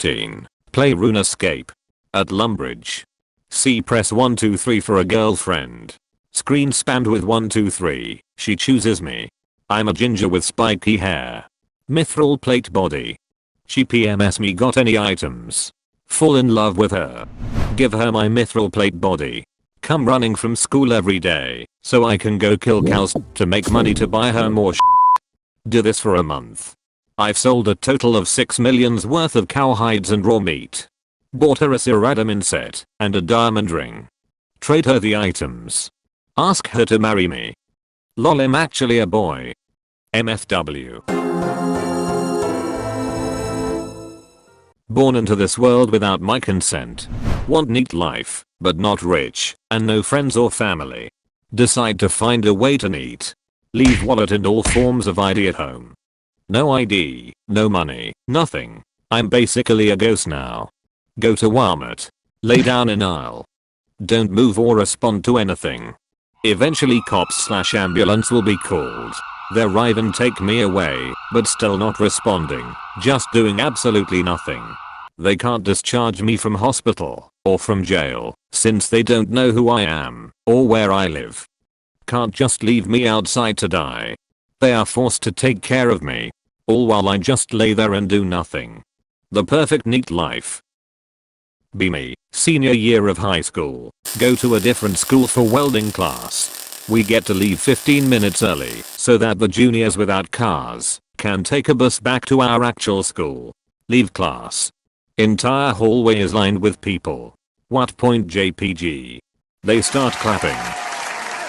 Teen. Play RuneScape. At Lumbridge. C. Press 123 for a girlfriend. Screen spammed with 123. She chooses me. I'm a ginger with spiky hair. Mithril plate body. She PMS me, got any items? Fall in love with her. Give her my mithril plate body. Come running from school every day so I can go kill cows to make money to buy her more shit. Do this for a month. I've sold a total of 6 millions worth of cow hides and raw meat. Bought her a Cyradamin set and a diamond ring. Trade her the items. Ask her to marry me. Lol, I'm actually a boy. MFW. Born into this world without my consent. Want neat life, but not rich, and no friends or family. Decide to find a way to neat. Leave wallet and all forms of ID at home. No ID, no money, nothing. I'm basically a ghost now. Go to Walmart. Lay down in aisle. Don't move or respond to anything. Eventually cops/ambulance will be called. They arrive and take me away, but still not responding, just doing absolutely nothing. They can't discharge me from hospital or from jail since they don't know who I am or where I live. Can't just leave me outside to die. They are forced to take care of me, all while I just lay there and do nothing. The perfect neat life. Be me, senior year of high school, go to a different school for welding class. We get to leave 15 minutes early so that the juniors without cars can take a bus back to our actual school. Leave class. Entire hallway is lined with people. What point JPG? They start clapping.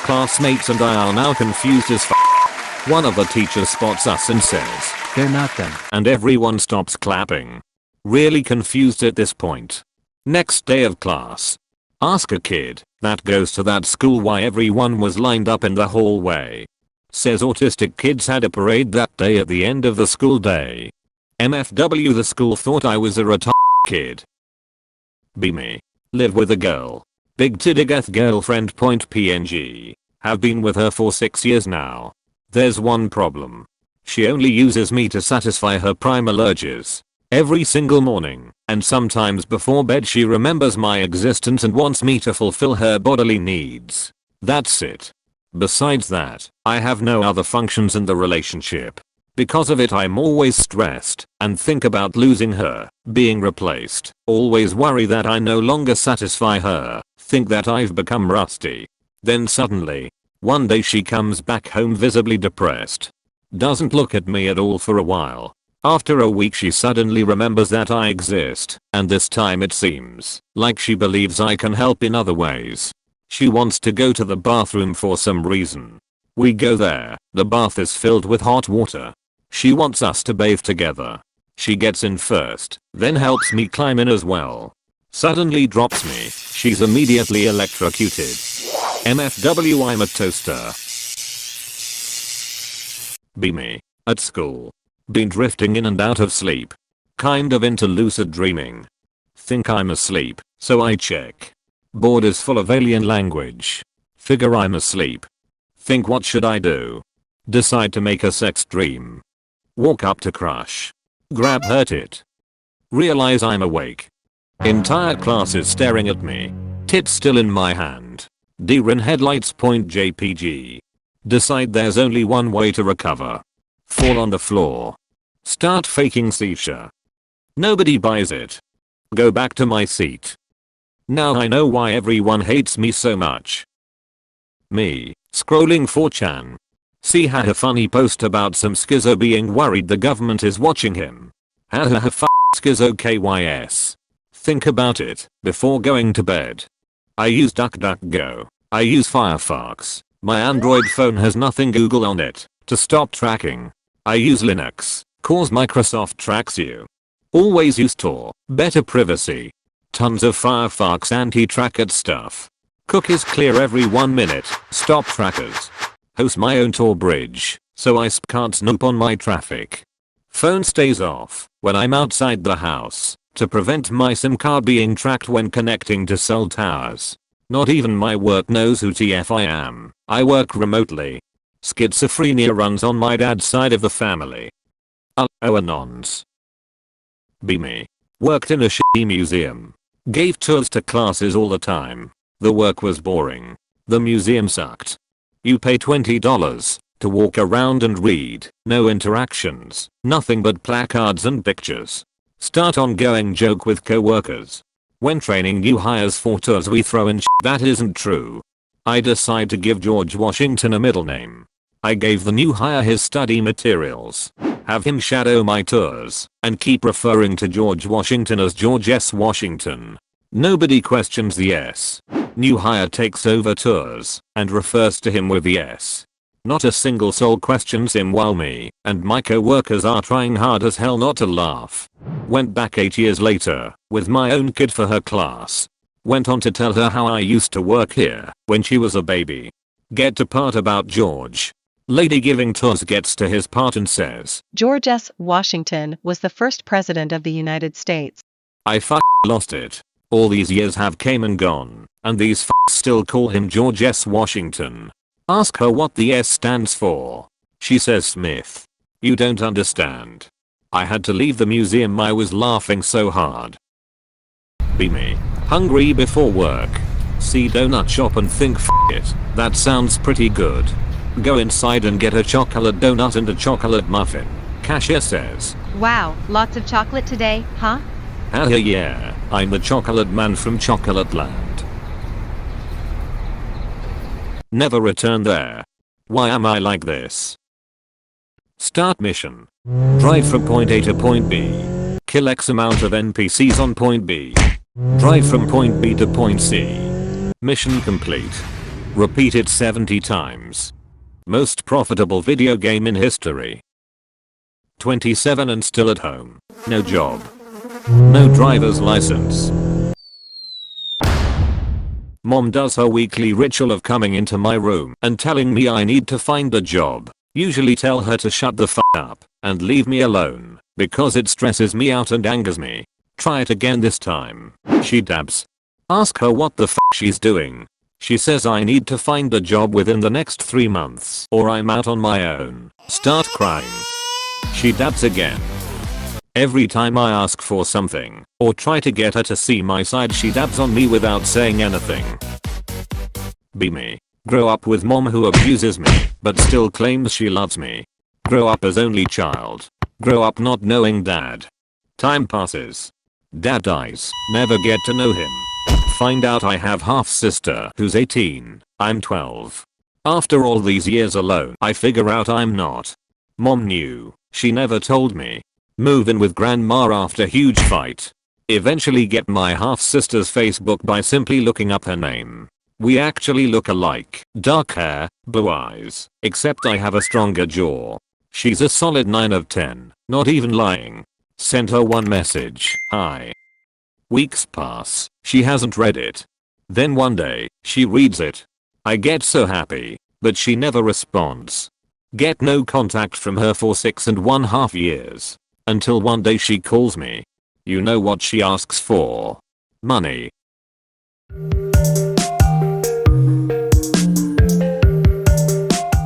Classmates and I are now confused as f. One of the teachers spots us and says, "They're not them." And everyone stops clapping. Really confused at this point. Next day of class. Ask a kid that goes to that school why everyone was lined up in the hallway. Says autistic kids had a parade that day at the end of the school day. MFW, the school thought I was a retarded kid. Be me. Live with a girl. Big titty goth girlfriend. .png. Have been with her for 6 years now. There's one problem. She only uses me to satisfy her primal urges. Every single morning, and sometimes before bed, she remembers my existence and wants me to fulfill her bodily needs. That's it. Besides that, I have no other functions in the relationship. Because of it, I'm always stressed and think about losing her, being replaced, always worry that I no longer satisfy her, think that I've become rusty. Then suddenly, one day she comes back home visibly depressed. Doesn't look at me at all for a while. After a week she suddenly remembers that I exist, and this time it seems like she believes I can help in other ways. She wants to go to the bathroom for some reason. We go there, the bath is filled with hot water. She wants us to bathe together. She gets in first, then helps me climb in as well. Suddenly drops me, she's immediately electrocuted. MFW, I'm a toaster. Be me. At school. Been drifting in and out of sleep. Kind of into lucid dreaming. Think I'm asleep, so I check. Board is full of alien language. Figure I'm asleep. Think what should I do? Decide to make a sex dream. Walk up to crush. Grab her tit. Realize I'm awake. Entire class is staring at me. Tit still in my hand. Deer in headlights. .jpg. Decide there's only one way to recover. Fall on the floor. Start faking seizure. Nobody buys it. Go back to my seat. Now I know why everyone hates me so much. Me, scrolling 4chan. See, had a funny post about some schizo being worried the government is watching him. Hahaha, f schizo KYS. Think about it before going to bed. I use DuckDuckGo. I use Firefox. My Android phone has nothing Google on it to stop tracking. I use Linux, cause Microsoft tracks you. Always use Tor, better privacy. Tons of Firefox anti-tracked stuff. Cookies clear every 1 minute, stop trackers. Host my own Tor bridge, so I can't snoop on my traffic. Phone stays off when I'm outside the house to prevent my SIM card being tracked when connecting to cell towers. Not even my work knows who TF I am. I work remotely. Schizophrenia runs on my dad's side of the family. Oh, anons. Be me. Worked in a shitty museum. Gave tours to classes all the time. The work was boring. The museum sucked. You pay $20 to walk around and read. No interactions. Nothing but placards and pictures. Start ongoing joke with co-workers. When training new hires for tours we throw in that isn't true. I decide to give George Washington a middle name. I gave the new hire his study materials. Have him shadow my tours and keep referring to George Washington as George S. Washington. Nobody questions the S. New hire takes over tours and refers to him with the S. Not a single soul questions him while me and my co-workers are trying hard as hell not to laugh. Went back 8 years later with my own kid for her class. Went on to tell her how I used to work here when she was a baby. Get to part about George. Lady giving tours gets to his part and says, George S. Washington was the first president of the United States. I lost it. All these years have came and gone, and these still call him George S. Washington. Ask her what the S stands for. She says Smith. You don't understand. I had to leave the museum, I was laughing so hard. Be me. Hungry before work. See donut shop and think it, that sounds pretty good. Go inside and get a chocolate donut and a chocolate muffin. Cashier says, Wow, lots of chocolate today, huh? Yeah, I'm the chocolate man from Chocolate Land. Never return there. Why am I like this? Start mission. Drive from point A to point B. Kill X amount of NPCs on point B. Drive from point B to point C. Mission complete. Repeat it 70 times. Most profitable video game in history. 27 and still at home. No job. No driver's license. Mom does her weekly ritual of coming into my room and telling me I need to find a job. Usually tell her to shut the f up and leave me alone because it stresses me out and angers me. Try it again this time. She dabs. Ask her what the f she's doing. She says I need to find a job within the next 3 months or I'm out on my own. Start crying. She dabs again. Every time I ask for something or try to get her to see my side she dabs on me without saying anything. Be me. Grow up with mom who abuses me but still claims she loves me. Grow up as only child. Grow up not knowing dad. Time passes. Dad dies. Never get to know him. Find out I have half sister who's 18. I'm 12. After all these years alone I figure out I'm not. Mom knew. She never told me. Move in with grandma after huge fight. Eventually get my half sister's Facebook by simply looking up her name. We actually look alike. Dark hair, blue eyes, except I have a stronger jaw. She's a solid 9 of 10, not even lying. Sent her one message, hi. Weeks pass, she hasn't read it. Then one day, she reads it. I get so happy, but she never responds. Get no contact from her for 6.5 years. Until one day she calls me. You know what she asks for? Money.